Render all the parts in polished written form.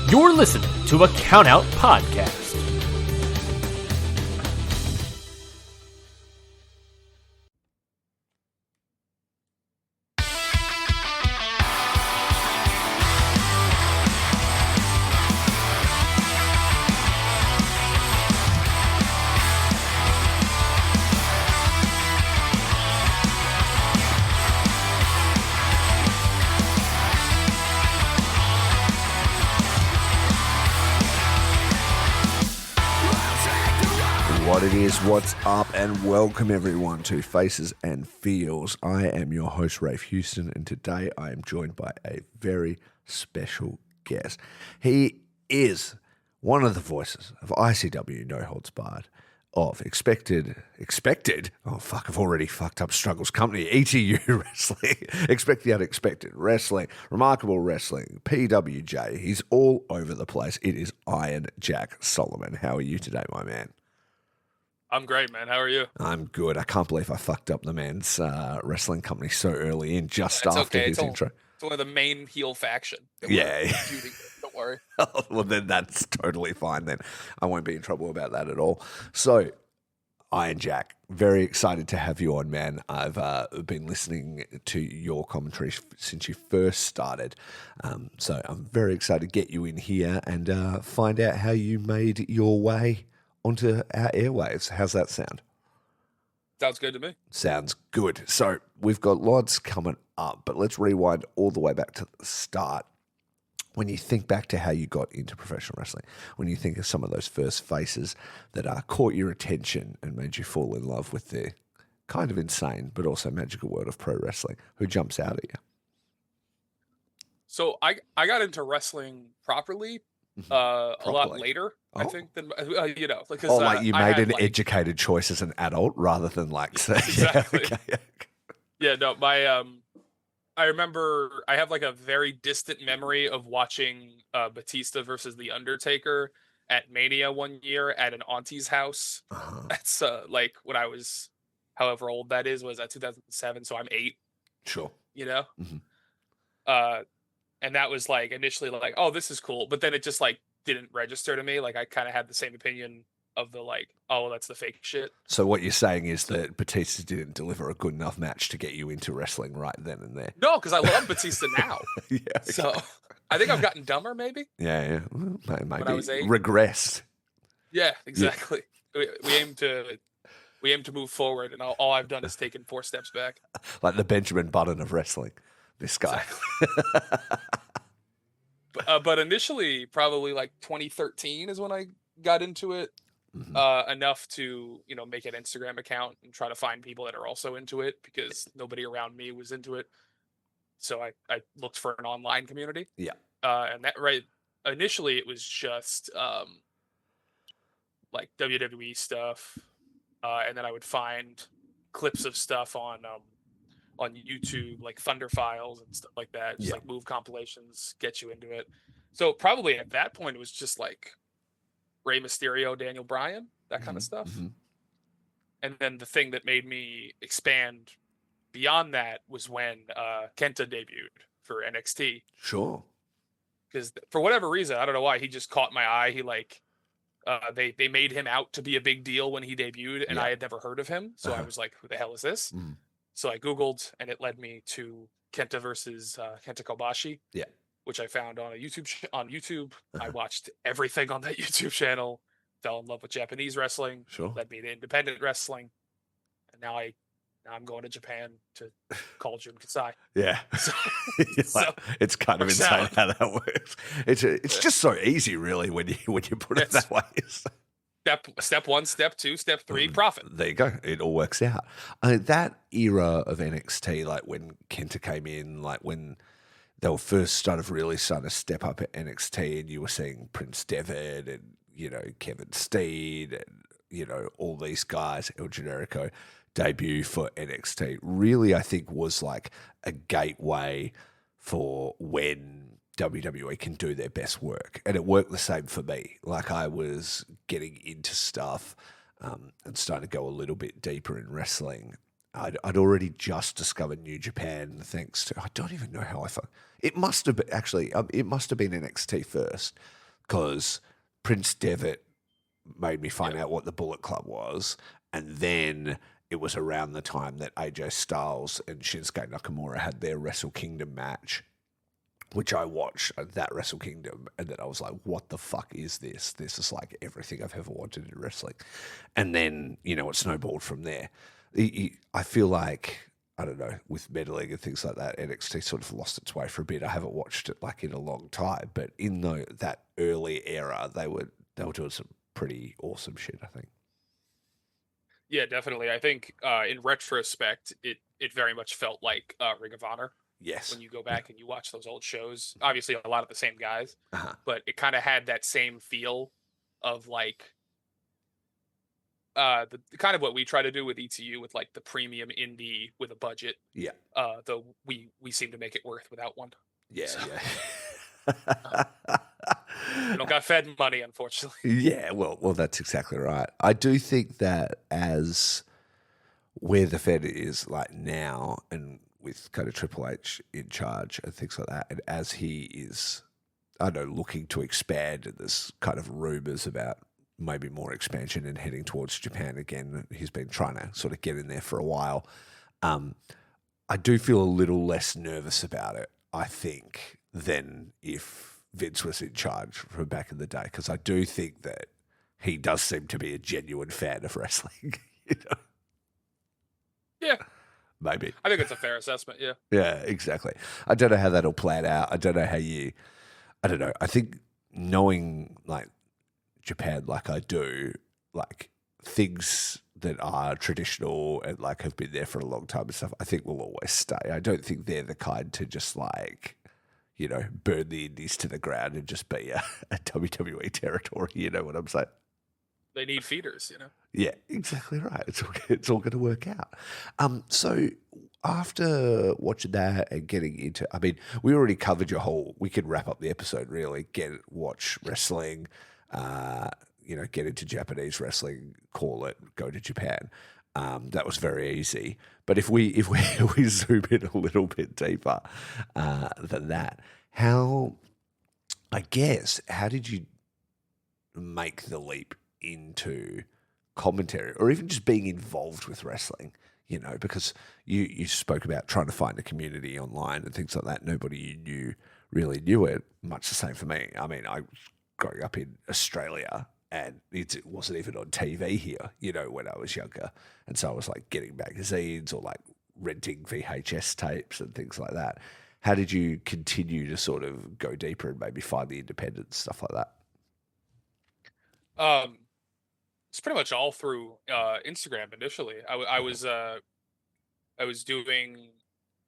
You're listening to a Countout Podcast. What it is, what's up, and welcome everyone to Faces and Feels. I am your host, Rafe Houston, and today I am joined by a very special guest. He is one of the voices of ICW No Holds Barred, of Expected, oh fuck, I've already fucked up Struggles Company, ETU Wrestling, Expect the Unexpected Wrestling, Remarkable Wrestling, PWJ. He's all over the place. It is Iron Jack Solomon. How are you today, my man? I'm great, man. How are you? I'm good. I can't believe I fucked up the man's wrestling company so early in, just after his intro. It's one of the main heel faction. Yeah. Don't worry. Well, then that's totally fine then. I won't be in trouble about that at all. So, Iron Jack, very excited to have you on, man. I've been listening to your commentary since you first started. So I'm very excited to get you in here and find out how you made your way onto our airwaves. How's that sound? Sounds good to me. Sounds good. So we've got lots coming up, but let's rewind all the way back to the start. When you think back to how you got into professional wrestling, when you think of some of those first faces that caught your attention and made you fall in love with the kind of insane but also magical world of pro wrestling, who jumps out at you? So I got into wrestling properly a lot later, I think, than because like you made an educated choice as an adult rather than like say, exactly. Yeah, okay. Yeah, no, my I remember I have like a very distant memory of watching Batista versus The Undertaker at Mania one year at an auntie's house. That's like when I was, however old that is, was that 2007? So I'm 8. Sure. You know. Mm-hmm. And that was like initially like, oh, this is cool. But then it just like didn't register to me. Like I kind of had the same opinion of the like, oh, that's the fake shit. So what you're saying is that Batista didn't deliver a good enough match to get you into wrestling right then and there. No, because I love Batista now. Yeah. Okay. So I think I've gotten dumber maybe. Yeah. Well, maybe when I was 8. Regressed. Yeah, exactly. Yeah. We aim to move forward, and all I've done is taken 4 steps back. Like the Benjamin Button of wrestling. This guy. Exactly. But initially, probably like 2013 is when I got into it enough to, make an Instagram account and try to find people that are also into it because nobody around me was into it. So I looked for an online community. Yeah. And initially it was just like WWE stuff. And then I would find clips of stuff on YouTube, like Thunder Files and stuff like that. Just like move compilations, get you into it. So probably at that point, it was just like Rey Mysterio, Daniel Bryan, that kind of stuff. Mm-hmm. And then the thing that made me expand beyond that was when Kenta debuted for NXT. Sure. Because for whatever reason, I don't know why, he just caught my eye. He like, they made him out to be a big deal when he debuted, and I had never heard of him. So I was like, who the hell is this? Mm-hmm. So I Googled, and it led me to Kenta versus Kenta Kobashi, which I found on YouTube. I watched everything on that YouTube channel, fell in love with Japanese wrestling, led me to independent wrestling, and now I'm going to Japan to call Jun Kasai. Yeah. So it's kind of insane how that works. It's just so easy, really, when you put it that way. Step 1, step 2, step 3, profit. There you go. It all works out. That era of NXT, like when Kenta came in, like when they were first starting to step up at NXT, and you were seeing Prince Devitt and, Kevin Steen and, all these guys, El Generico, debut for NXT, really, I think was like a gateway for when WWE can do their best work. And it worked the same for me. Like I was getting into stuff and starting to go a little bit deeper in wrestling. I'd already just discovered New Japan thanks to, I don't even know how it must have been NXT first. because Prince Devitt made me find out what the Bullet Club was, and then it was around the time that AJ Styles and Shinsuke Nakamura had their Wrestle Kingdom match, which I watched that Wrestle Kingdom, and then I was like, what the fuck is this? This is like everything I've ever wanted in wrestling. And then, you know, it snowballed from there. I feel like, I don't know, with meddling and things like that, NXT sort of lost its way for a bit. I haven't watched it like in a long time, but in that early era, they were doing some pretty awesome shit, I think. Yeah, definitely. I think in retrospect, it very much felt like Ring of Honor. Yes. When you go back and you watch those old shows, obviously a lot of the same guys, Uh-huh. but it kind of had that same feel of like the kind of what we try to do with ETU with like the premium indie with a budget. Yeah. Though we seem to make it worth without one. Yeah, So, yeah. We don't got Fed money, unfortunately. Yeah, well, that's exactly right. I do think that as where the Fed is like now, and with kind of Triple H in charge and things like that, and as he is, I don't know, looking to expand, and there's kind of rumors about maybe more expansion and heading towards Japan again. He's been trying to sort of get in there for a while. I do feel a little less nervous about it, I think, than if Vince was in charge from back in the day, because I do think that he does seem to be a genuine fan of wrestling. You know? Yeah. Maybe. I think it's a fair assessment, yeah. Yeah, exactly. I don't know how that'll plan out. I don't know how I don't know. I think knowing like Japan like I do, like things that are traditional and like have been there for a long time and stuff, I think will always stay. I don't think they're the kind to just like, you know, burn the indies to the ground and just be a WWE territory. You know what I'm saying? They need feeders, you know? Yeah, exactly right. It's all going to work out. So after watching that and getting into, I mean, we already covered we could wrap up the episode really, watch wrestling, you know, get into Japanese wrestling, call it, go to Japan. That was very easy. But if we zoom in a little bit deeper than that, how did you make the leap into commentary, or even just being involved with wrestling? You know, because you spoke about trying to find a community online and things like that. Nobody you knew really knew it. Much the same for me. I mean, I growing up in Australia, and it wasn't even on TV here, you know, when I was younger. And so I was like getting magazines or like renting VHS tapes and things like that. How did you continue to sort of go deeper and maybe find the independent stuff like that? It's pretty much all through Instagram initially. I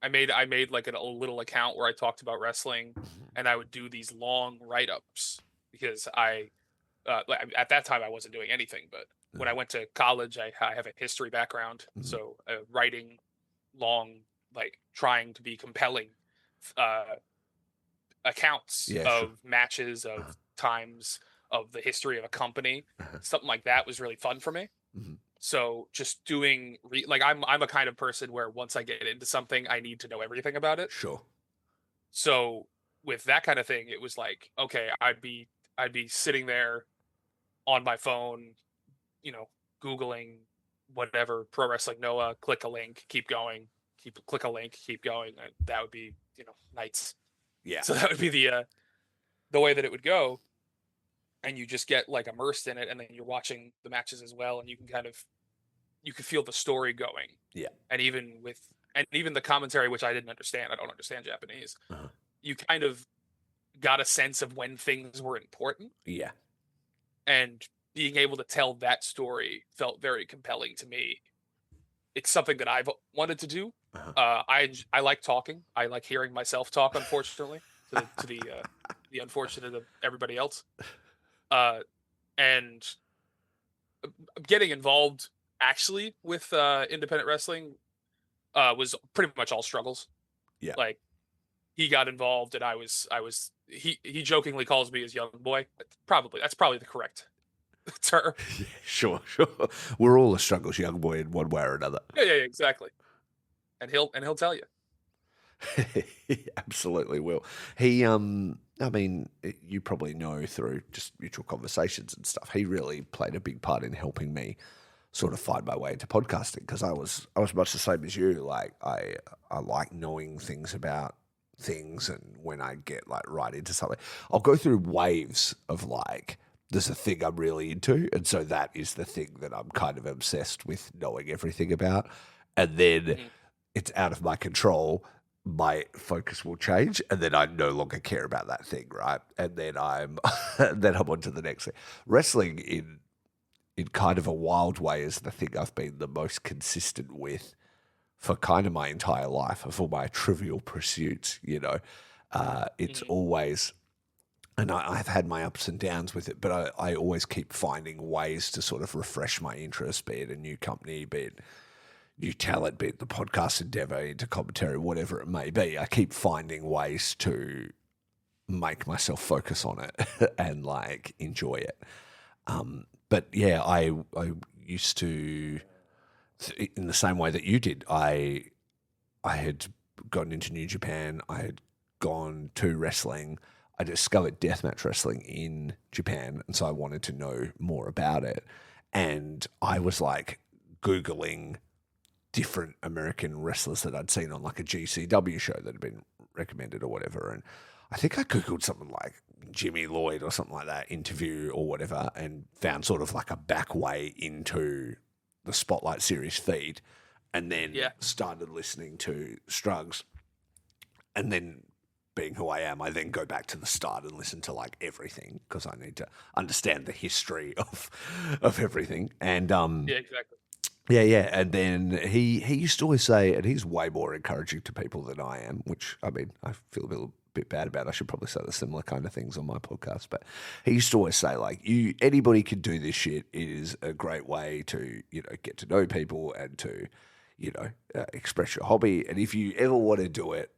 made like a little account where I talked about wrestling, and I would do these long write-ups because at that time I wasn't doing anything. But when I went to college, I have a history background, so writing long, like trying to be compelling accounts of matches, of times, of the history of a company, something like that was really fun for me. So just doing like I'm a kind of person where once I get into something, I need to know everything about it. Sure. So with that kind of thing, it was like, okay, I'd be sitting there on my phone, you know, Googling whatever, Pro Wrestling Noah, click a link, keep going, click a link, keep going. That would be, you know, nights. Yeah. So that would be the way that it would go. And you just get like immersed in it, and then you're watching the matches as well, and you can feel the story going. Yeah. And even the commentary, which I didn't understand, I don't understand Japanese. You kind of got a sense of when things were important. Yeah. And being able to tell that story felt very compelling to me. It's something that I've wanted to do. I like talking. I like hearing myself talk, unfortunately, to the unfortunate of everybody else. And getting involved actually with independent wrestling was pretty much all struggles. Yeah. Like he got involved, and he jokingly calls me his young boy. That's probably the correct term. Yeah, sure. We're all a struggles young boy in one way or another. Yeah, exactly. And he'll tell you. He absolutely will. He I mean, you probably know through just mutual conversations and stuff, he really played a big part in helping me sort of find my way into podcasting, because I was much the same as you. Like I like knowing things about things, and when I get like right into something, I'll go through waves of like, there's a thing I'm really into, and so that is the thing that I'm kind of obsessed with knowing everything about, and then it's out of my control. My focus will change, and then I no longer care about that thing, right? And then I'm then I'm on to the next thing. Wrestling in kind of a wild way is the thing I've been the most consistent with for kind of my entire life, of all my trivial pursuits, you know. It's always, and I've had my ups and downs with it, but I always keep finding ways to sort of refresh my interest, be it a new company, be it new talent, be it the podcast endeavor, into commentary, whatever it may be. I keep finding ways to make myself focus on it and like enjoy it. But yeah, I used to, in the same way that you did, I had gotten into New Japan. I had gone to wrestling. I discovered deathmatch wrestling in Japan, and so I wanted to know more about it. And I was like Googling different American wrestlers that I'd seen on like a GCW show that had been recommended or whatever. And I think I Googled something like Jimmy Lloyd or something like that, interview or whatever, and found sort of like a back way into the Spotlight Series feed, and then started listening to Struggs. And then, being who I am, I then go back to the start and listen to like everything, because I need to understand the history of everything. And yeah, exactly. Yeah. And then he used to always say, and he's way more encouraging to people than I am, which, I mean, I feel a bit bad about. I should probably say the similar kind of things on my podcast. But he used to always say, like, anybody could do this shit. It is a great way to, you know, get to know people and to, you know, express your hobby. And if you ever want to do it,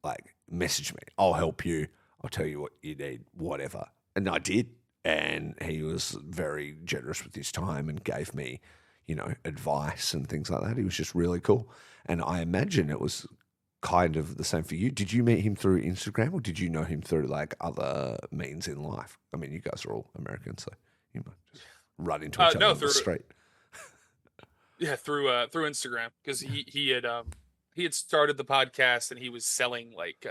like, message me. I'll help you. I'll tell you what you need, whatever. And I did. And he was very generous with his time and gave me, you know, advice and things like that. He was just really cool. And I imagine it was kind of the same for you. Did you meet him through Instagram, or did you know him through like other means in life? I mean, you guys are all American, so you might just run into each other on the street. Yeah, through Instagram, because he had started the podcast and he was selling like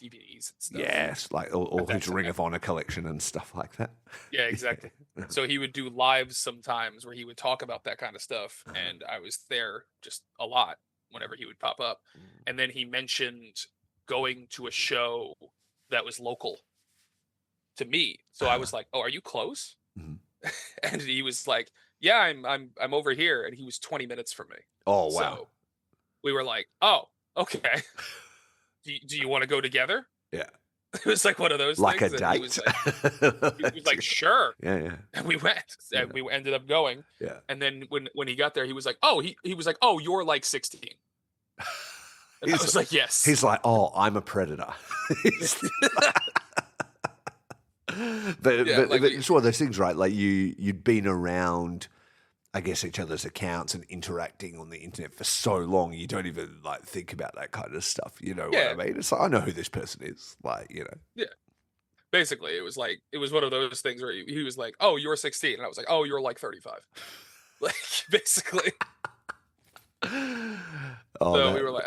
DVDs and stuff. Yes, like all his Ring of Honor collection and stuff like that. Yeah, exactly. So he would do lives sometimes where he would talk about that kind of stuff, and I was there just a lot whenever he would pop up. And then he mentioned going to a show that was local to me. So I was like, "Oh, are you close?" And he was like, "Yeah, I'm over here," and he was 20 minutes from me. Oh, wow. So we were like, "Oh, okay. Do you want to go together?" Yeah. It was like one of those like things. A date? He was like, "Sure." Yeah. And we went. And we ended up going. Yeah. And then when he got there, he was like, "Oh, he was like, "Oh, you're like 16." And I was like, "Yes." He's like, "Oh, I'm a predator." But it's one of those things, right? Like you'd been around, I guess, each other's accounts and interacting on the internet for so long, you don't even like think about that kind of stuff. You know what I mean? It's like, I know who this person is. Like, you know. Yeah. Basically, it was one of those things where he was like, "Oh, you're 16," and I was like, "Oh, you're like 35." Like, basically. So we were like,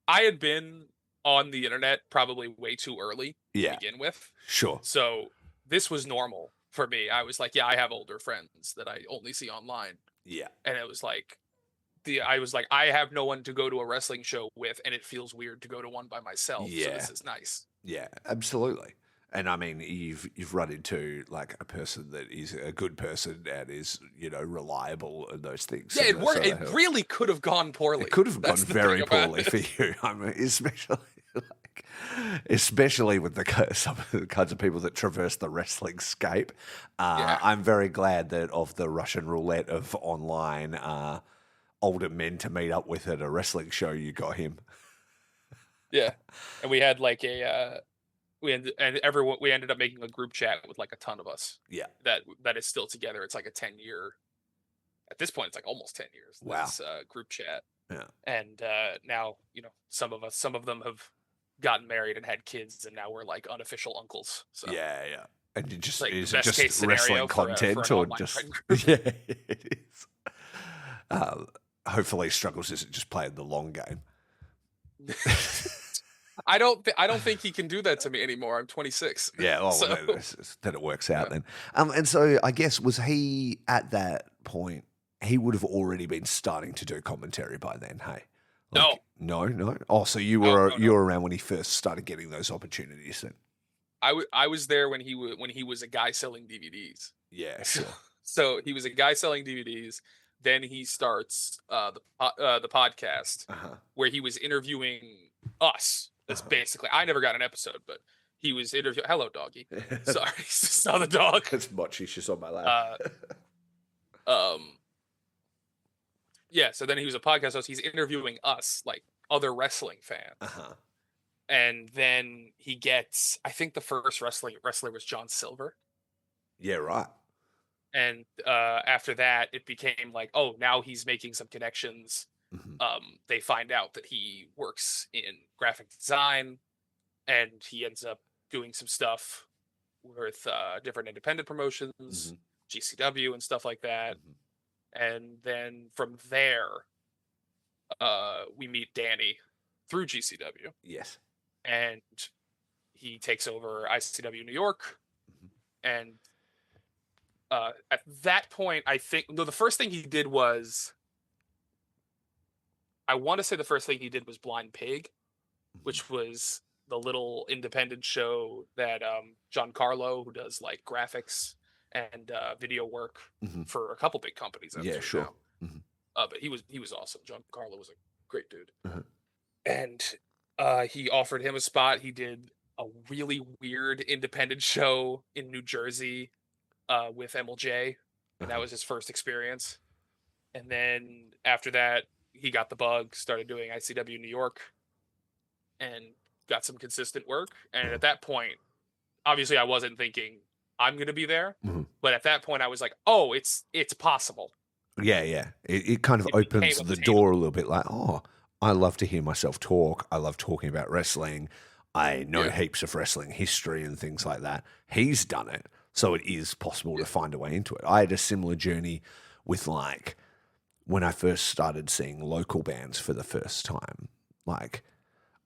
I had been on the internet probably way too early to begin with. Sure. So this was normal for me. I was like, yeah, I have older friends that I only see online. Yeah. And it was like, I have no one to go to a wrestling show with, and it feels weird to go to one by myself. Yeah. So this is nice. Yeah, absolutely. And I mean, you've run into like a person that is a good person and is, you know, reliable and those things. Yeah, it worked. It really could have gone poorly. It could have gone very poorly for you. I mean, especially with some of the kinds of people that traverse the wrestling scape. I'm very glad that of the Russian roulette of online older men to meet up with at a wrestling show, you got him. Yeah, and we had like we ended up making a group chat with like a ton of us. Yeah, that is still together. It's like a 10-year. At this point, it's like almost 10 years. Wow. This group chat. Yeah, and now, you know, some of them have gotten married and had kids, and now we're like unofficial uncles. So Yeah. And you just like is the it best case just scenario wrestling for content an or online just friend group. yeah, it is. Hopefully, Struggles isn't just playing the long game. I don't think he can do that to me anymore. I'm 26. Yeah, well, So then it works out then. And so I guess was he at that point? He would have already been starting to do commentary by then. Hey, no. Oh, so you were around when he first started getting those opportunities then. I was there when he was a guy selling DVDs. Yeah, sure. So he was a guy selling DVDs. Then he starts the podcast where he was interviewing us. That's basically. I never got an episode, but he was interviewing. Hello, doggy. Sorry, saw the dog. It's Mochi. She's on my lap. Yeah. So then he was a podcast host. He's interviewing us, like other wrestling fans. And then he gets. I think the first wrestler was John Silver. Yeah, right. And after that, it became like, oh, now he's making some connections. They find out that he works in graphic design, and he ends up doing some stuff with different independent promotions, GCW and stuff like that. And then from there, we meet Danny through GCW. Yes. And he takes over ICW New York. And at that point, I think the first thing he did was, I want to say the first thing he did was Blind Pig, which was the little independent show that John Carlo, who does like graphics and video work for a couple big companies. Yeah, sure. But he was awesome. John Carlo was a great dude. And he offered him a spot. He did a really weird independent show in New Jersey with MLJ, and that was his first experience. And then after that, he got the bug, started doing ICW New York, and got some consistent work. And at that point, obviously I wasn't thinking I'm going to be there, but at that point I was like, oh, it's possible. Yeah. It kind of opens the door a little bit, like, oh, I love to hear myself talk. I love talking about wrestling. I know heaps of wrestling history and things like that. He's done it. So it is possible to find a way into it. I had a similar journey with, like, when I first started seeing local bands for the first time. Like,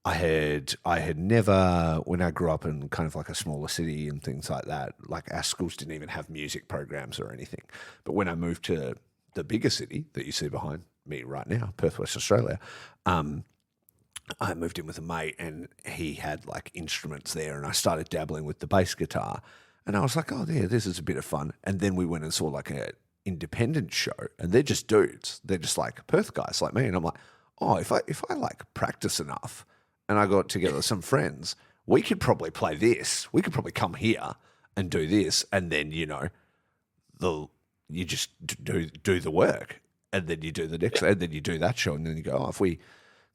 I had never, when I grew up in kind of like a smaller city and things like that, like our schools didn't even have music programs or anything. But when I moved to the bigger city that you see behind me right now, Perth, West Australia, I moved in with a mate and he had like instruments there, and I started dabbling with the bass guitar. And I was like, oh, yeah, this is a bit of fun. And then we went and saw like a independent show, and they're just dudes. They're just like Perth guys like me. And I'm like, oh, if I like practice enough and I got together with some friends, we could probably play this. We could probably come here and do this. And then, you just do the work. And then you do the next, and then you do that show. And then you go, oh, if we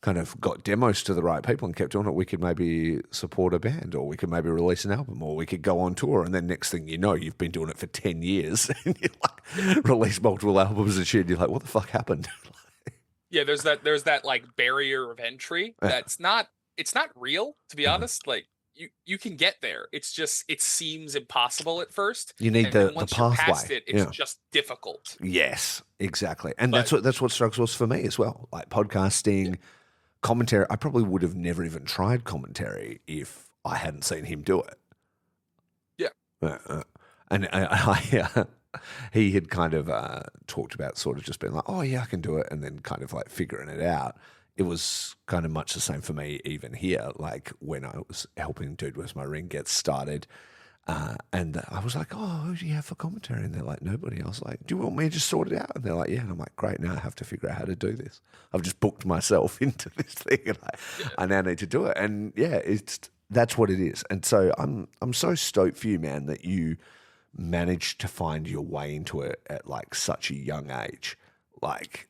kind of got demos to the right people and kept doing it, we could maybe support a band, or we could maybe release an album, or we could go on tour. And then next thing you know, you've been doing it for 10 years and you like release multiple albums and shit. And you're like, what the fuck happened? Yeah, there's that like barrier of entry that's not real, to be honest. Like you can get there. It's just, it seems impossible at first. You need the pathway. Past it, it's just difficult. Yes, exactly. And that's what Struggles was for me as well. Like podcasting, commentary. I probably would have never even tried commentary if I hadn't seen him do it. Yeah. And he had kind of talked about sort of just being like, oh, yeah, I can do it, and then kind of like figuring it out. It was kind of much the same for me even here, like when I was helping Dude Where's My Ring get started. And I was like, oh, who do you have for commentary? And they're like, nobody. I was like, do you want me to just sort it out? And they're like, yeah. And I'm like, great, now I have to figure out how to do this. I've just booked myself into this thing, and I now need to do it. And yeah, that's what it is. And so I'm so stoked for you, man, that you managed to find your way into it at like such a young age. Like,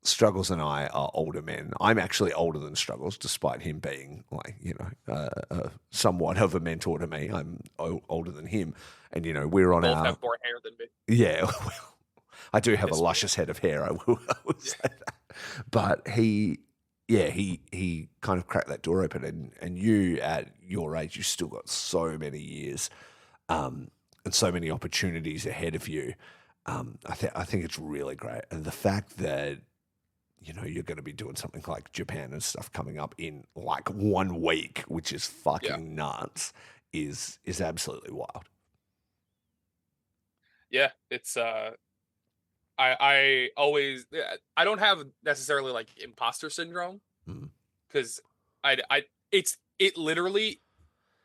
Struggles and I are older men. I'm actually older than Struggles, despite him being like, somewhat of a mentor to me. I'm older than him, and we're on Both have more hair than me. Yeah, well, I do have a luscious head of hair. I will say that. But he yeah, he kind of cracked that door open, and you at your age, you still got so many years, and so many opportunities ahead of you. I think it's really great, and the fact that you're going to be doing something like Japan and stuff coming up in like 1 week, which is Yeah. fucking nuts, is absolutely wild. Yeah, it's I always I don't have necessarily like imposter syndrome Mm. because I it literally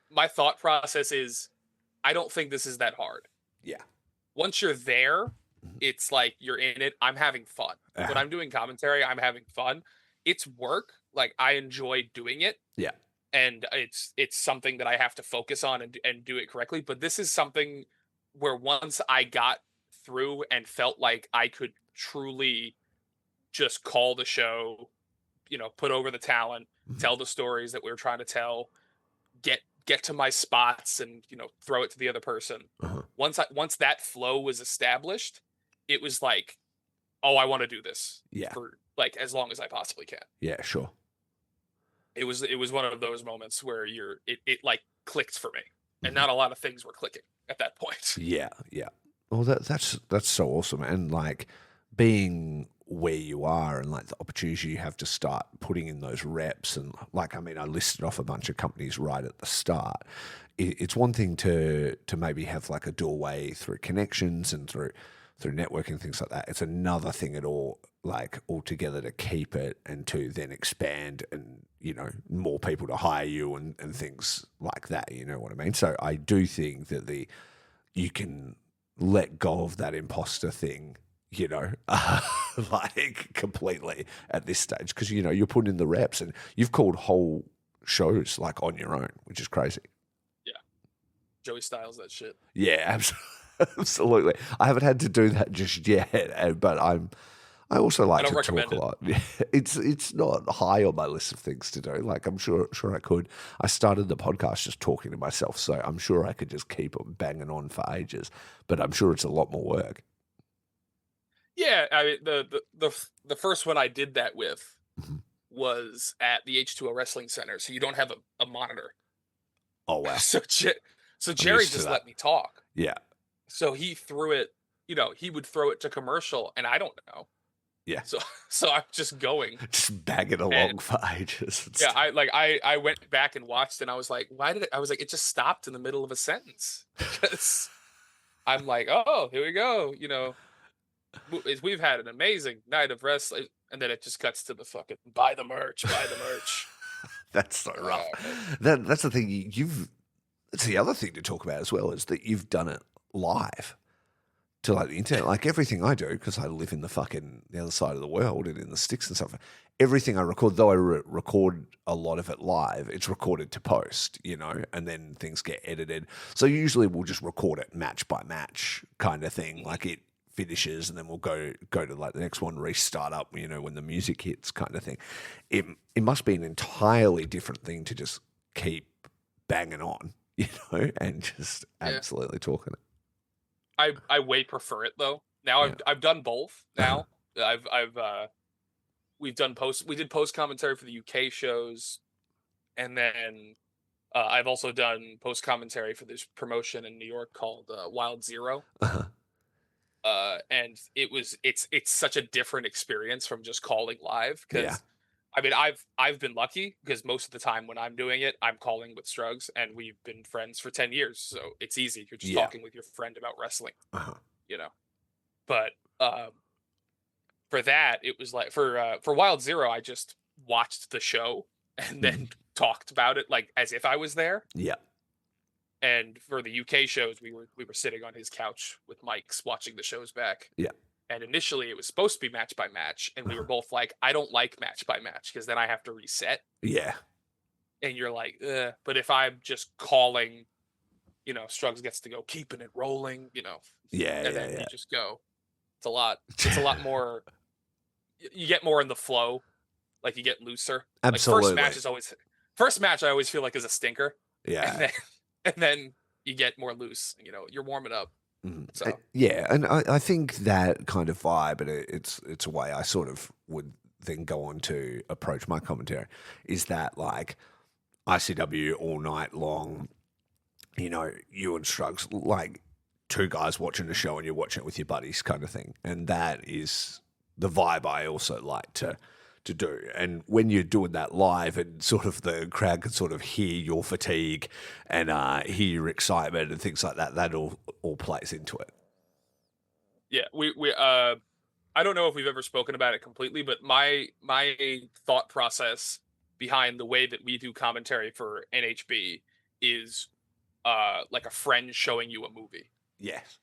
my thought process is I don't think this is that hard. Yeah. Once you're there, Mhm. it's like you're in it. I'm having fun. When I'm doing commentary, I'm having fun. It's work. Like I enjoy doing it. Yeah. And it's something that I have to focus on and do it correctly. But this is something where once I got through and felt like I could truly just call the show, put over the talent, Mhm. tell the stories that we were trying to tell, get to my spots and throw it to the other person. Uh-huh. Once that flow was established, it was like, oh, I want to do this Yeah. for like as long as I possibly can. Yeah, sure. It was one of those moments where it like clicked for me, and Mhm. not a lot of things were clicking at that point. Yeah, yeah. Well, that's so awesome, and like being where you are, and like the opportunity you have to start putting in those reps, and like I mean, I listed off a bunch of companies right at the start. It's one thing to maybe have like a doorway through connections and through networking, things like that. It's another thing at all, like altogether, to keep it and to then expand, and more people to hire you, and things like that. You know what I mean? So I do think that you can let go of that imposter thing, like completely at this stage, because you're putting in the reps, and you've called whole shows like on your own, which is crazy. Yeah, Joey Styles, that shit. Yeah, absolutely. I haven't had to do that just yet, but I also like to talk a lot. It's not high on my list of things to do. Like I'm sure I could. I started the podcast just talking to myself, so I'm sure I could just keep banging on for ages. But I'm sure it's a lot more work. Yeah, I mean the first one I did that with Mhm. was at the H2O Wrestling Center, so you don't have a monitor. Oh wow! So I'm Jerry used to just that. let me talk. Yeah, So he threw it. He would throw it to commercial, and I don't know. yeah. So so I'm just going. Just bagging along for ages. Yeah, I went back and watched, and I was like, I was like, it just stopped in the middle of a sentence. Because I'm like, oh, here we go. We've had an amazing night of wrestling, and then it just cuts to the fucking buy the merch. That's so rough. That's the thing. That's the other thing to talk about as well, is that you've done it live to like the internet. Like everything I do, because I live in the other side of the world and in the sticks and stuff. Everything I record, though I record a lot of it live, it's recorded to post, and then things get edited. So usually we'll just record it match by match kind of thing. Like it finishes, and then we'll go to like the next one, restart up, when the music hits kind of thing. It must be an entirely different thing to just keep banging on, and just absolutely talking it. I way prefer it though. Now I've done both. Now we did post commentary for the UK shows, and then I've also done post commentary for this promotion in New York called Wild Zero. Uh-huh. And it's such a different experience from just calling live, because Yeah. I mean I've been lucky because most of the time when I'm doing it, I'm calling with Struggs, and we've been friends for 10 years, so it's easy. You're just talking with your friend about wrestling, Uh-huh. But for that, it was like for Wild Zero, I just watched the show and then talked about it like as if I was there. Yeah. And for the UK shows, we were sitting on his couch with mics watching the shows back. Yeah. And initially, it was supposed to be match by match, and we were both like, "I don't like match by match because then I have to reset." Yeah. And you're like, ugh. But if I'm just calling, Struggs gets to go keeping it rolling, Yeah. and then you just go. It's a lot. It's a lot more. You get more in the flow, like you get looser. Absolutely. Like first match I always feel like is a stinker. Yeah. And then you get more loose. You're warming up. So Yeah, and I think that kind of vibe, and it's a way I sort of would then go on to approach my commentary, is that like ICW all night long, you know, you and Shrugs, like two guys watching a show and you're watching it with your buddies kind of thing. And that is the vibe I also like to do. And when you're doing that live and sort of the crowd can sort of hear your fatigue and hear your excitement and things like that, that all plays into it. Yeah, we I don't know if we've ever spoken about it completely, but my thought process behind the way that we do commentary for NHB is like a friend showing you a movie. Yes.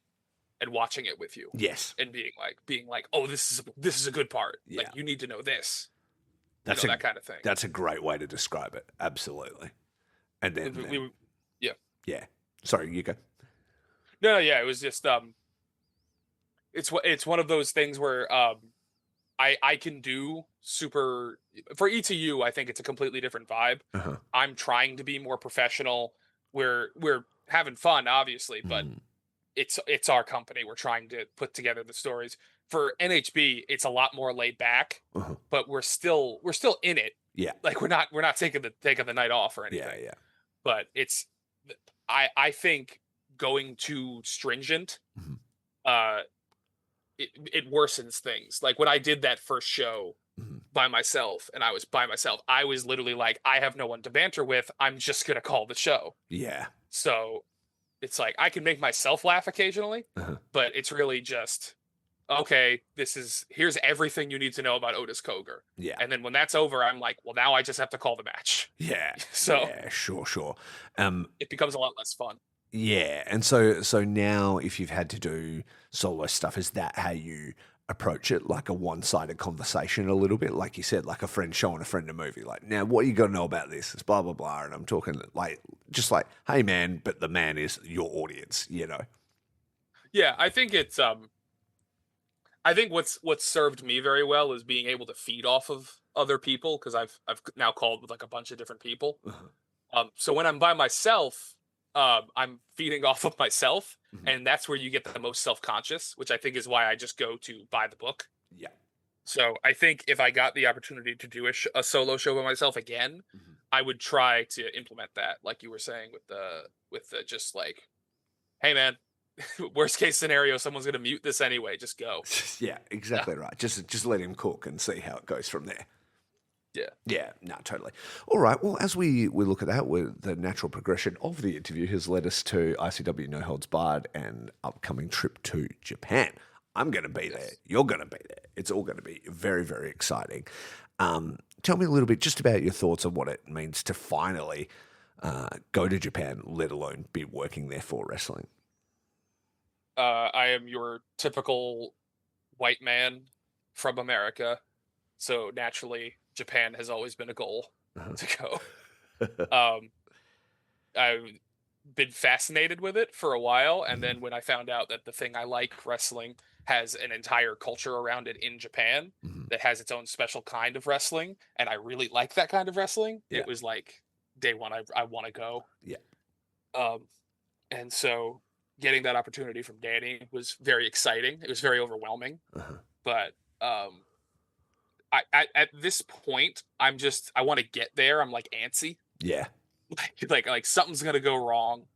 And watching it with you. Yes. And being like, oh, this is a good part. Yeah. Like, you need to know this. That's that kind of thing. That's a great way to describe it. Absolutely. And then yeah. Sorry, you go. No, yeah, it was just it's one of those things where I can do super for ETU. I think it's a completely different vibe. Uh-huh. I'm trying to be more professional. We're having fun, obviously, but it's our company. We're trying to put together the stories. For NHB, it's a lot more laid back, but we're still in it. Yeah, like we're not taking the night off or anything. Yeah. But it's I think going too stringent, it worsens things. Like when I did that first show by myself, and I was by myself, I was literally like, I have no one to banter with. I'm just gonna call the show. Yeah. So it's like I can make myself laugh occasionally, but it's really just okay. Here's everything you need to know about Otis Koger. Yeah. And then when that's over, I'm like, well, now I just have to call the match. Yeah. So yeah, sure. It becomes a lot less fun. Yeah, and so now if you've had to do solo stuff, is that how you approach it? Like a one-sided conversation a little bit? Like you said, like a friend showing a friend a movie. Like, now what you got to know about this? It's blah, blah, blah. And I'm talking like, just like, hey man, but the man is your audience, you know? Yeah, I think it's, I think what's served me very well is being able to feed off of other people. Cause I've now called with like a bunch of different people. So when I'm by myself, I'm feeding off of myself, and that's where you get the most self-conscious, which I think is why I just go to buy the book. Yeah. So I think if I got the opportunity to do a solo show by myself again, I would try to implement that, like you were saying with the just like, hey man, worst case scenario, someone's gonna mute this anyway. Just go. Yeah, exactly right. Just let him cook and see how it goes from there. Yeah, no, totally. All right, well, as we look at that, the natural progression of the interview has led us to ICW No Holds Barred and upcoming trip to Japan. I'm going to be there. You're going to be there. It's all going to be very, very exciting. Tell me a little bit just about your thoughts on what it means to finally go to Japan, let alone be working there for wrestling. I am your typical white man from America, so naturally Japan has always been a goal to go. I've been fascinated with it for a while, and then when I found out that the thing I like, wrestling, has an entire culture around it in Japan that has its own special kind of wrestling, and I really like that kind of wrestling, it was like day one, I want to go. And so getting that opportunity from Danny was very exciting. It was very overwhelming, but at this point, I want to get there. I'm like antsy. Yeah. Like something's going to go wrong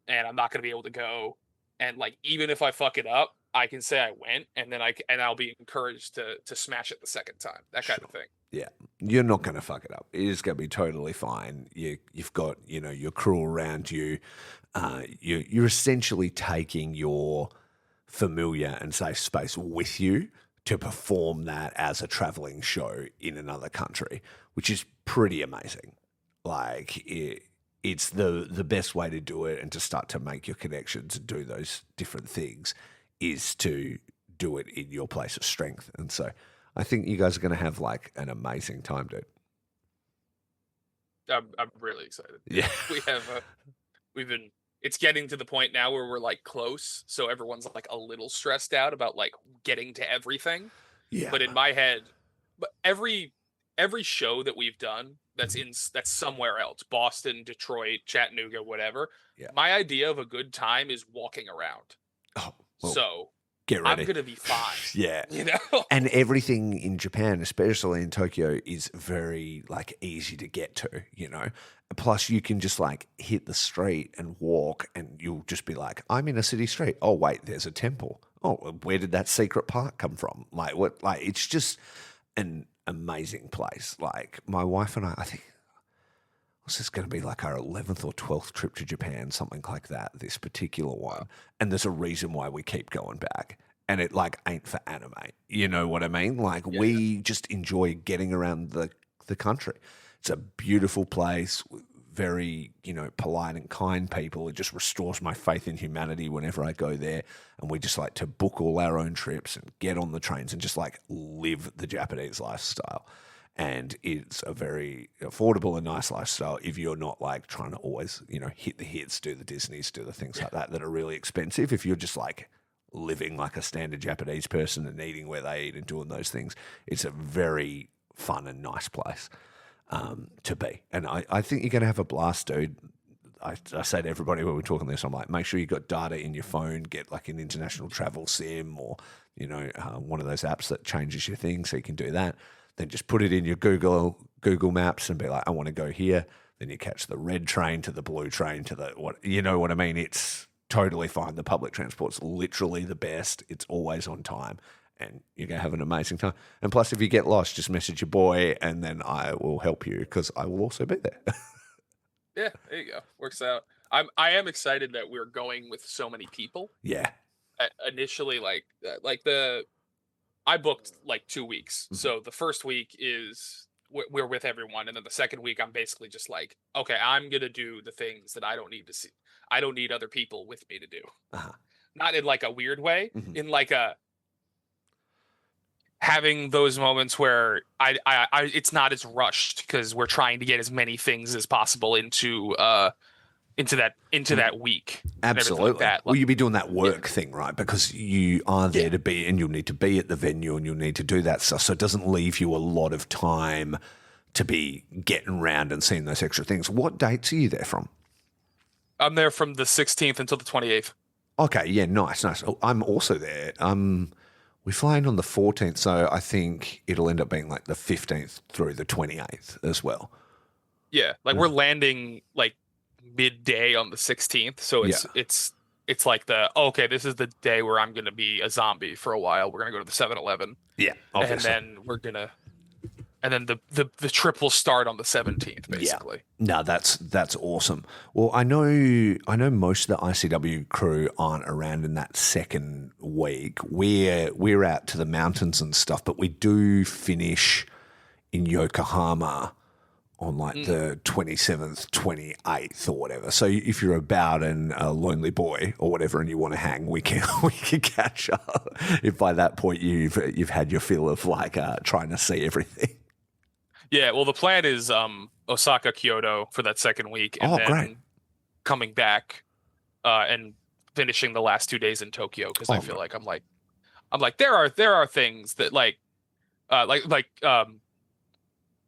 and I'm not going to be able to go. And like, even if I fuck it up, I can say I went, and then I'll be encouraged to smash it the second time, that kind of thing. Yeah. You're not going to fuck it up. It is going to be totally fine. You've got, your crew around you. You're essentially taking your familiar and safe space with you to perform that as a traveling show in another country, which is pretty amazing. Like it's the best way to do it, and to start to make your connections and do those different things is to do it in your place of strength. And so I think you guys are going to have like an amazing time, dude. I'm really excited. Yeah. It's getting to the point now where we're like close. So everyone's like a little stressed out about like getting to everything. Yeah. But in my head, every show that we've done that's somewhere else, Boston, Detroit, Chattanooga, whatever. Yeah. My idea of a good time is walking around. Oh, well. So Get ready. I'm gonna be fine. Yeah. You know? And everything in Japan, especially in Tokyo, is very like easy to get to, you know. Plus you can just like hit the street and walk and you'll just be like, I'm in a city street. Oh wait, there's a temple. Oh, where did that secret park come from? Like what, like it's just an amazing place. Like my wife and I think this is going to be like our 11th or 12th trip to Japan, something like that, this particular one. And there's a reason why we keep going back. And it like ain't for anime. You know what I mean? Like we just enjoy getting around the country. It's a beautiful place, very, you know, polite and kind people. It just restores my faith in humanity whenever I go there. And we just like to book all our own trips and get on the trains and just like live the Japanese lifestyle. And it's a very affordable and nice lifestyle if you're not like trying to always, you know, hit the hits, do the Disneys, do the things like that are really expensive. If you're just like living like a standard Japanese person and eating where they eat and doing those things, it's a very fun and nice place to be. And I think you're going to have a blast, dude. I say to everybody when we're talking this, I'm like, make sure you got data in your phone, get like an international travel sim or, you know, one of those apps that changes your thing so you can do that. Then just put it in your Google Maps and be like, I want to go here. Then you catch the red train to the blue train to the what, you know what I mean? It's totally fine. The public transport's literally the best. It's always on time and you're going to have an amazing time. And plus, if you get lost, just message your boy and then I will help you because I will also be there. Yeah, there you go. Works out. I am excited that we're going with so many people. Yeah. Initially, I booked like 2 weeks. So the first week is we're with everyone. And then the second week, I'm basically just like, okay, I'm going to do the things that I don't need to see. I don't need other people with me to do. Not in like a weird way, in like a having those moments where I it's not as rushed because we're trying to get as many things as possible into that week. Absolutely. Like that. Well, you'll be doing that work thing, right? Because you are there to be, and you'll need to be at the venue, and you'll need to do that stuff. So it doesn't leave you a lot of time to be getting around and seeing those extra things. What dates are you there from? I'm there from the 16th until the 28th. Okay, yeah, nice. Oh, I'm also there. We fly in on the 14th, so I think it'll end up being like the 15th through the 28th as well. Yeah, like we're landing like midday on the 16th, so it's like this is the day where I'm gonna be a zombie for a while. We're gonna go to the 7-Eleven, obviously. and then the trip will start on the 17th, basically. No, that's awesome. Well, I know most of the ICW crew aren't around in that second week. We're out to the mountains and stuff, but we do finish in Yokohama on like the 27th, 28th or whatever. So if you're about and a lonely boy or whatever and you want to hang, we can catch up. If by that point you've had your fill of like trying to see everything. Yeah, well the plan is Osaka, Kyoto for that second week and then great. Coming back and finishing the last 2 days in Tokyo because I feel like I'm like there are things that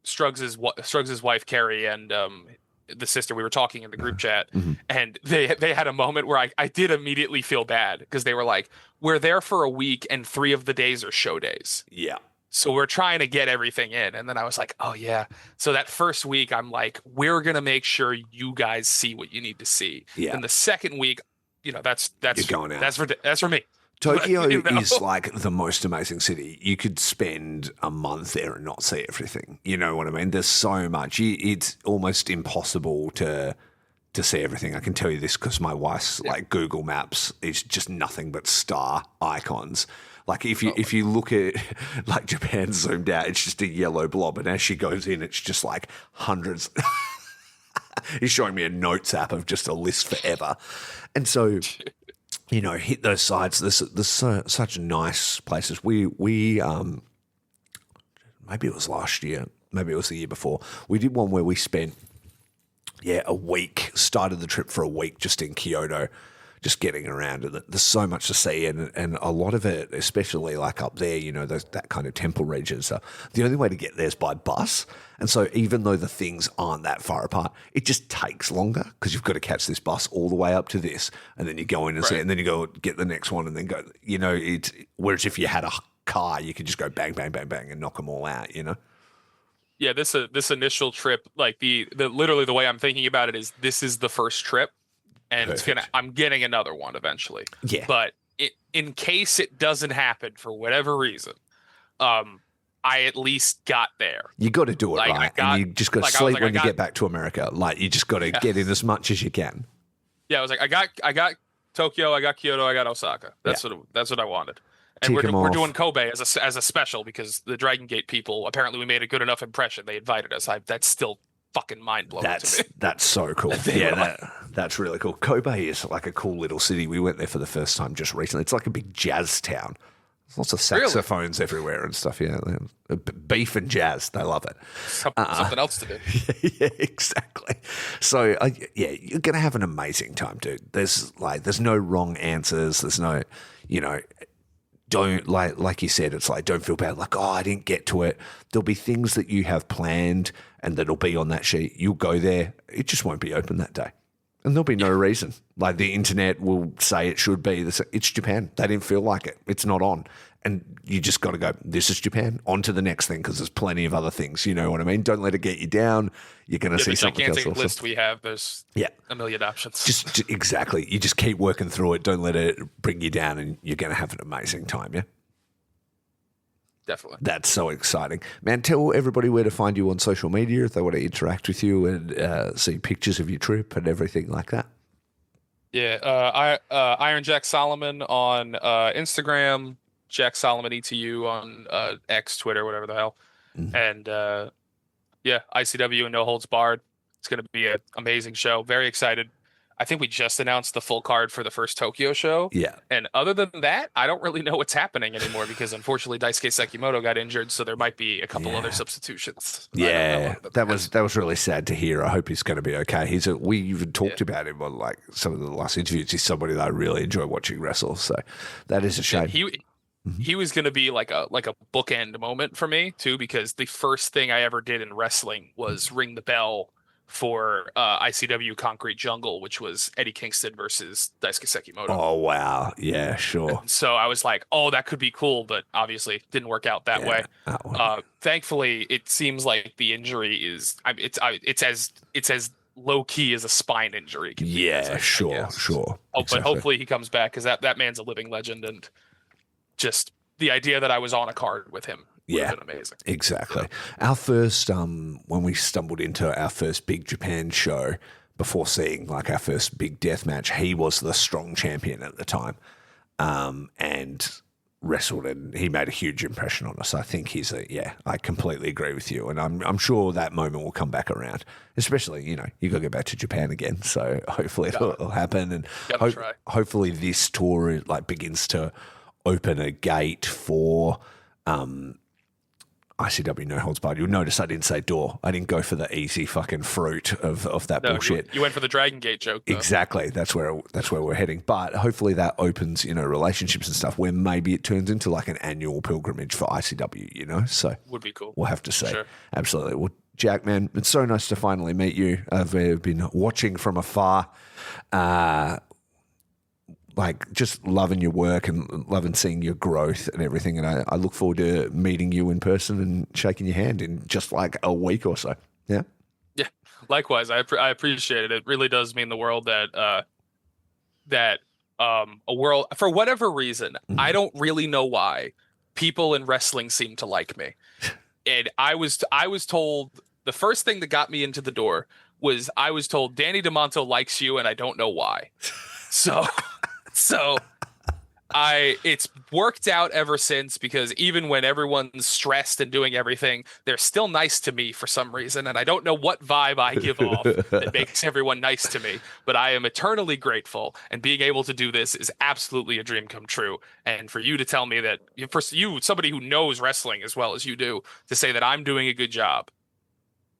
Struggs' wife Carrie and the sister, we were talking in the group chat, and they had a moment where I did immediately feel bad because they were like, we're there for a week and 3 of the days are show days. Yeah. So we're trying to get everything in. And then I was like, oh yeah. So that first week I'm like, we're going to make sure you guys see what you need to see. Yeah. And the second week, that's You're going out. That's for me. Tokyo is like the most amazing city. You could spend a month there and not see everything. You know what I mean? There's so much. It's almost impossible to see everything. I can tell you this because my wife's like Google Maps is just nothing but star icons. Like if you look at like Japan zoomed out, it's just a yellow blob, and as she goes in, it's just like hundreds. He's showing me a notes app of just a list forever, and so. You know, hit those sites. There's such nice places. We maybe it was last year, maybe it was the year before. We did one where we spent a week. Started the trip for a week just in Kyoto, just getting around it. There's so much to see, and a lot of it, especially like up there, that kind of temple region stuff. The only way to get there is by bus, and so even though the things aren't that far apart, it just takes longer because you've got to catch this bus all the way up to this, and then you go in and see, and then you go get the next one, and then go. Whereas if you had a car, you could just go bang, bang, bang, bang, and knock them all out. Yeah, this initial trip, like the literally the way I'm thinking about it is this is the first trip, and I'm getting another one eventually. Yeah. But in case it doesn't happen for whatever reason, I at least got there. You got to do it right, and you just got to sleep when you get back to America. Like you just got to get in as much as you can. Yeah, I was like, I got Tokyo, I got Kyoto, I got Osaka. That's what I wanted. And we're doing Kobe as a special because the Dragon Gate people, apparently we made a good enough impression. They invited us. That's still fucking mind blowing to me. That's so cool. That's really cool. Kobe is like a cool little city. We went there for the first time just recently. It's like a big jazz town. There's lots of saxophones everywhere and stuff. Yeah, beef and jazz. They love it. Something else to do. Yeah, exactly. So you're gonna have an amazing time, dude. There's no wrong answers. There's no, don't like you said, it's like don't feel bad, like, I didn't get to it. There'll be things that you have planned and that'll be on that sheet. You'll go there, it just won't be open that day. And there'll be no reason. Like the internet will say it should be. It's Japan. They didn't feel like it. It's not on. And you just got to go, this is Japan, on to the next thing because there's plenty of other things. You know what I mean? Don't let it get you down. You're going to see something else. The gigantic list we have, there's a million options. Just exactly. You just keep working through it. Don't let it bring you down and you're going to have an amazing time, yeah? Definitely. That's so exciting. Man, tell everybody where to find you on social media if they want to interact with you and see pictures of your trip and everything like that. Yeah, Iron Jack Solomon on Instagram, Jack Solomon ETU on X, Twitter, whatever the hell. Mm-hmm. And ICW and No Holds Barred. It's going to be an amazing show. Very excited. I think we just announced the full card for the first Tokyo show. Yeah. And other than that, I don't really know what's happening anymore because unfortunately Daisuke Sekimoto got injured, so there might be a couple other substitutions. Yeah, that was really sad to hear. I hope he's going to be okay. We even talked about him on like some of the last interviews. He's somebody that I really enjoy watching wrestle, so that is a shame. He was going to be like a bookend moment for me too, because the first thing I ever did in wrestling was ring the bell for ICW Concrete Jungle, which was Eddie Kingston versus Daisuke Sekimoto. Oh, wow. Yeah, sure. And so I was like, oh, that could be cool, but obviously it didn't work out that way. Thankfully, it seems like the injury is it's as low key as a spine injury can be. Yeah, sure. Exactly. But hopefully he comes back because that man's a living legend, and just the idea that I was on a card with him. Yeah, been amazing. Exactly. Our first, when we stumbled into our first big Japan show, before seeing like our first big death match, he was the strong champion at the time, and wrestled, and he made a huge impression on us. I think I completely agree with you, and I'm sure that moment will come back around. Especially, you got to go back to Japan again, so hopefully it'll happen, and hopefully this tour begins to open a gate for ICW No Holds Barred. You'll notice I didn't say door. I didn't go for the easy fucking fruit of that bullshit. You went for the Dragon Gate joke, though. Exactly. That's where we're heading. But hopefully that opens, relationships and stuff where maybe it turns into like an annual pilgrimage for ICW, So would be cool. We'll have to see. Sure. Absolutely. Well, Jack, man, it's so nice to finally meet you. I've been watching from afar. Just loving your work and loving seeing your growth and everything. And I look forward to meeting you in person and shaking your hand in just like a week or so. Yeah. Yeah. Likewise. I appreciate it. It really does mean the world that a world, for whatever reason, I don't really know why people in wrestling seem to like me. And I was told the first thing that got me into the door was I was told Danny DeMonto likes you and I don't know why. So it's worked out ever since, because even when everyone's stressed and doing everything, they're still nice to me for some reason. And I don't know what vibe I give off that makes everyone nice to me, but I am eternally grateful. And being able to do this is absolutely a dream come true. And for you to tell me that, for you, somebody who knows wrestling as well as you do, to say that I'm doing a good job,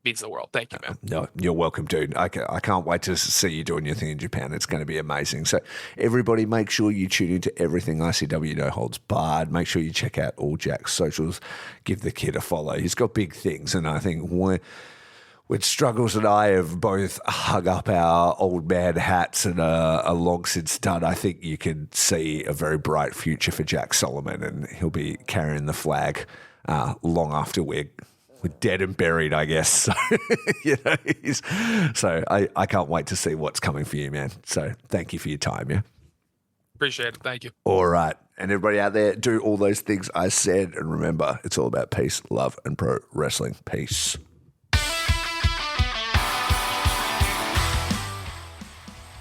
means the world. Thank you, man. No, you're welcome, dude. I can't wait to see you doing your thing in Japan. It's going to be amazing. So everybody, make sure you tune into everything ICW No Holds Barred. Make sure you check out all Jack's socials. Give the kid a follow. He's got big things, and I think when Struggles and I have both hung up our old man hats and a long since done, I think you can see a very bright future for Jack Solomon, and he'll be carrying the flag long after we're dead and buried, I guess. So, I can't wait to see what's coming for you, man. So thank you for your time, yeah? Appreciate it. Thank you. All right. And everybody out there, do all those things I said. And remember, it's all about peace, love, and pro wrestling. Peace.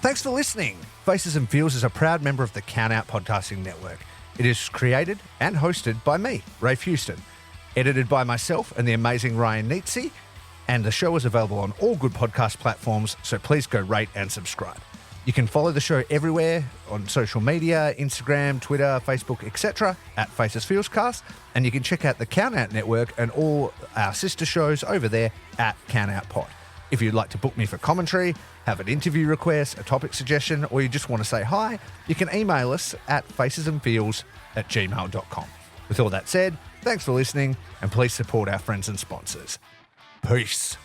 Thanks for listening. Faces and Feels is a proud member of the Count Out Podcasting Network. It is created and hosted by me, Rafe Houston. Edited by myself and the amazing Ryan Neitze, and the show is available on all good podcast platforms, so please go rate and subscribe. You can follow the show everywhere on social media, Instagram, Twitter, Facebook, etc. at Faces Feels Cast, and you can check out the Count Out Network and all our sister shows over there at Count Out Pod. If you'd like to book me for commentary, have an interview request, a topic suggestion, or you just want to say hi, you can email us at facesandfeels@gmail.com. With all that said, thanks for listening, and please support our friends and sponsors. Peace.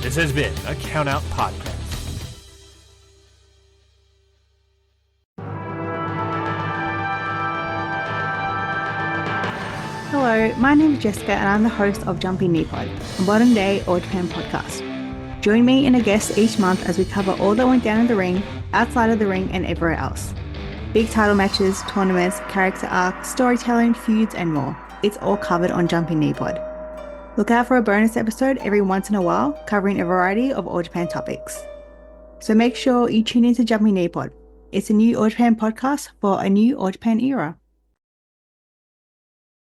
This has been a Count Out Podcast. Hello, my name is Jessica and I'm the host of Jumping Knee Pod, a modern day All Japan podcast. Join me and a guest each month as we cover all that went down in the ring, outside of the ring and everywhere else. Big title matches, tournaments, character arcs, storytelling, feuds and more. It's all covered on Jumping Knee Pod. Look out for a bonus episode every once in a while covering a variety of All Japan topics. So make sure you tune into Jumping Knee Pod. It's a new All Japan podcast for a new All Japan era.